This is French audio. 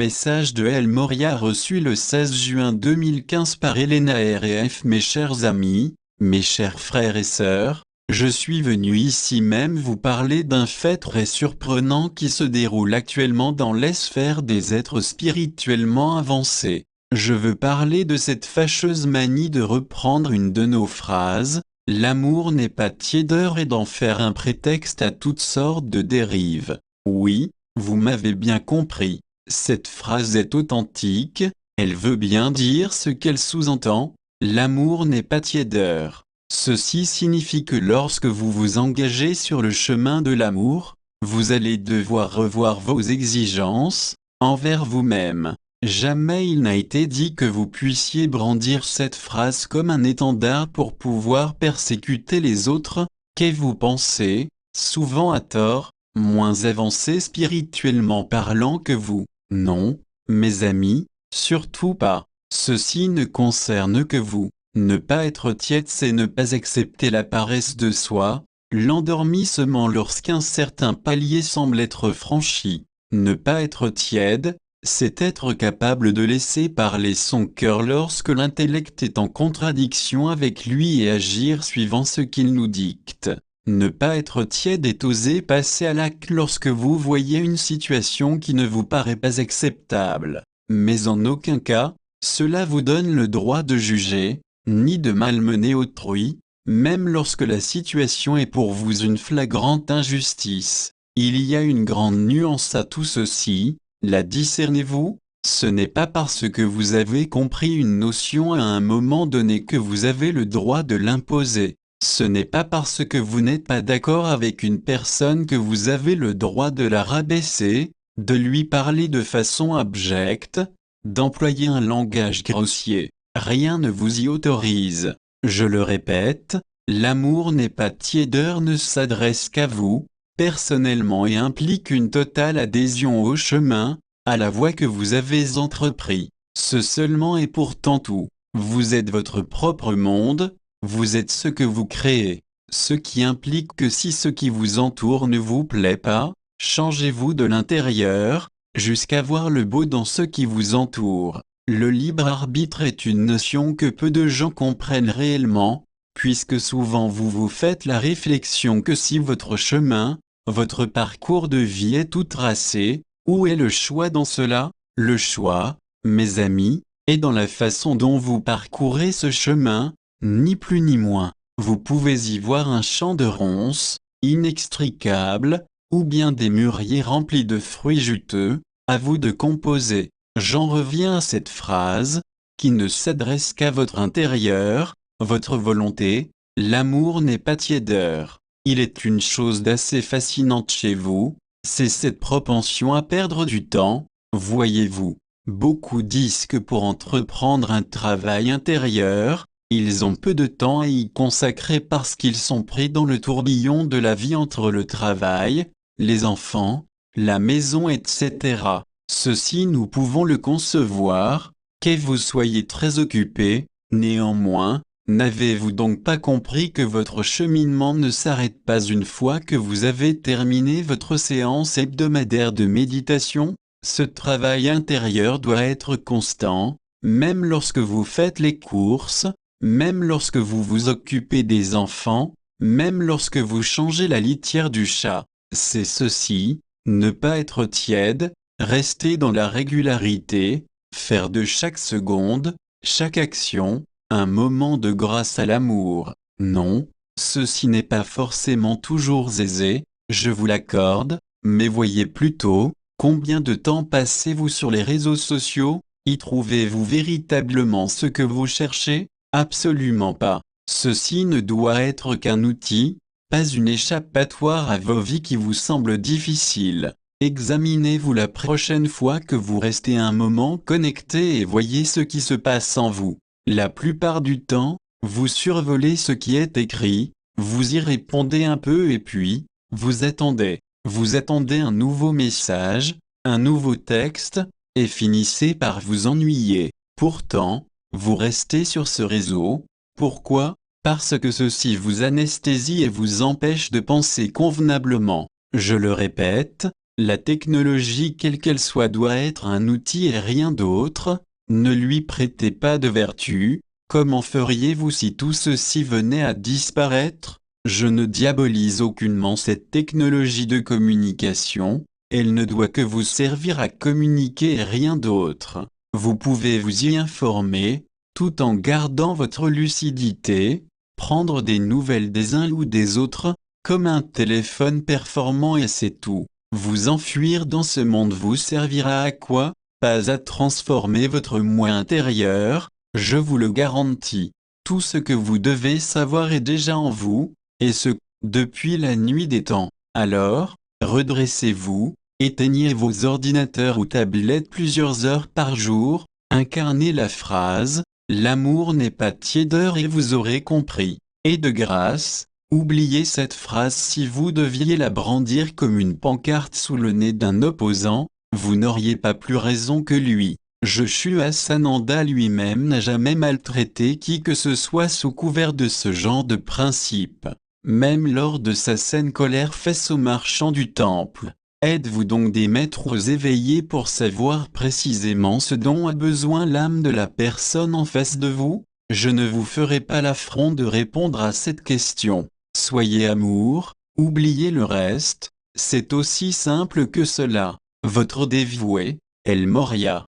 Message de El Moria reçu le 16 juin 2015 par Elena R&F. Mes chers amis, mes chers frères et sœurs, je suis venu ici même vous parler d'un fait très surprenant qui se déroule actuellement dans les sphères des êtres spirituellement avancés. Je veux parler de cette fâcheuse manie de reprendre une de nos phrases, « L'amour n'est pas tiédeur » et d'en faire un prétexte à toutes sortes de dérives. Oui, vous m'avez bien compris. Cette phrase est authentique, elle veut bien dire ce qu'elle sous-entend, l'amour n'est pas tiédeur. Ceci signifie que lorsque vous vous engagez sur le chemin de l'amour, vous allez devoir revoir vos exigences envers vous-même. Jamais il n'a été dit que vous puissiez brandir cette phrase comme un étendard pour pouvoir persécuter les autres, qu'est vous pensez, souvent à tort, moins avancés spirituellement parlant que vous. Non, mes amis, surtout pas. Ceci ne concerne que vous. Ne pas être tiède, c'est ne pas accepter la paresse de soi, l'endormissement lorsqu'un certain palier semble être franchi. Ne pas être tiède, c'est être capable de laisser parler son cœur lorsque l'intellect est en contradiction avec lui et agir suivant ce qu'il nous dicte. Ne pas être tiède est oser passer à l'acte lorsque vous voyez une situation qui ne vous paraît pas acceptable. Mais en aucun cas, cela vous donne le droit de juger, ni de malmener autrui, même lorsque la situation est pour vous une flagrante injustice. Il y a une grande nuance à tout ceci, la discernez-vous? Ce n'est pas parce que vous avez compris une notion à un moment donné que vous avez le droit de l'imposer. Ce n'est pas parce que vous n'êtes pas d'accord avec une personne que vous avez le droit de la rabaisser, de lui parler de façon abjecte, d'employer un langage grossier. Rien ne vous y autorise. Je le répète, l'amour n'est pas tiédeur, ne s'adresse qu'à vous, personnellement, et implique une totale adhésion au chemin, à la voie que vous avez entrepris. Ce seulement est pourtant tout. Vous êtes votre propre monde. Vous êtes ce que vous créez, ce qui implique que si ce qui vous entoure ne vous plaît pas, changez-vous de l'intérieur, jusqu'à voir le beau dans ce qui vous entoure. Le libre arbitre est une notion que peu de gens comprennent réellement, puisque souvent vous vous faites la réflexion que si votre chemin, votre parcours de vie est tout tracé, où est le choix dans cela? Le choix, mes amis, est dans la façon dont vous parcourez ce chemin, ni plus ni moins. Vous pouvez y voir un champ de ronces, inextricable, ou bien des mûriers remplis de fruits juteux, à vous de composer. J'en reviens à cette phrase, qui ne s'adresse qu'à votre intérieur, votre volonté. L'amour n'est pas tiédeur. Il est une chose d'assez fascinante chez vous, c'est cette propension à perdre du temps, voyez-vous. Beaucoup disent que pour entreprendre un travail intérieur, ils ont peu de temps à y consacrer parce qu'ils sont pris dans le tourbillon de la vie entre le travail, les enfants, la maison, etc. Ceci nous pouvons le concevoir, que vous soyez très occupés. Néanmoins, n'avez-vous donc pas compris que votre cheminement ne s'arrête pas une fois que vous avez terminé votre séance hebdomadaire de méditation? Ce travail intérieur doit être constant, même lorsque vous faites les courses, même lorsque vous vous occupez des enfants, même lorsque vous changez la litière du chat. C'est ceci, ne pas être tiède, rester dans la régularité, faire de chaque seconde, chaque action, un moment de grâce à l'amour. Non, ceci n'est pas forcément toujours aisé, je vous l'accorde, mais voyez plutôt, combien de temps passez-vous sur les réseaux sociaux? Y trouvez-vous véritablement ce que vous cherchez? Absolument pas. Ceci ne doit être qu'un outil, pas une échappatoire à vos vies qui vous semblent difficiles. Examinez-vous la prochaine fois que vous restez un moment connecté et voyez ce qui se passe en vous. La plupart du temps, vous survolez ce qui est écrit, vous y répondez un peu et puis, vous attendez. Vous attendez un nouveau message, un nouveau texte, et finissez par vous ennuyer. Pourtant, vous restez sur ce réseau. Pourquoi? Parce que ceci vous anesthésie et vous empêche de penser convenablement. Je le répète, La technologie quelle qu'elle soit doit être un outil et rien d'autre. Ne lui prêtez pas de vertu. Comment feriez-vous si tout ceci venait à disparaître? Je ne diabolise aucunement cette technologie de communication. Elle ne doit que vous servir à communiquer et rien d'autre. Vous pouvez vous y informer, tout en gardant votre lucidité, prendre des nouvelles des uns ou des autres, comme un téléphone performant et c'est tout. Vous enfuir dans ce monde vous servira à quoi? Pas à transformer votre moi intérieur, je vous le garantis. Tout ce que vous devez savoir est déjà en vous, et ce, depuis la nuit des temps. Alors, redressez-vous, éteignez vos ordinateurs ou tablettes plusieurs heures par jour, incarnez la phrase « L'amour n'est pas tiédeur » et vous aurez compris. Et de grâce, oubliez cette phrase si vous deviez la brandir comme une pancarte sous le nez d'un opposant, vous n'auriez pas plus raison que lui. Joshua Sananda lui-même n'a jamais maltraité qui que ce soit sous couvert de ce genre de principe. Même lors de sa saine colère face aux marchands du temple. Êtes-vous donc des maîtres éveillés pour savoir précisément ce dont a besoin l'âme de la personne en face de vous? Je ne vous ferai pas l'affront de répondre à cette question. Soyez amour, oubliez le reste, c'est aussi simple que cela. Votre dévoué, El Moria.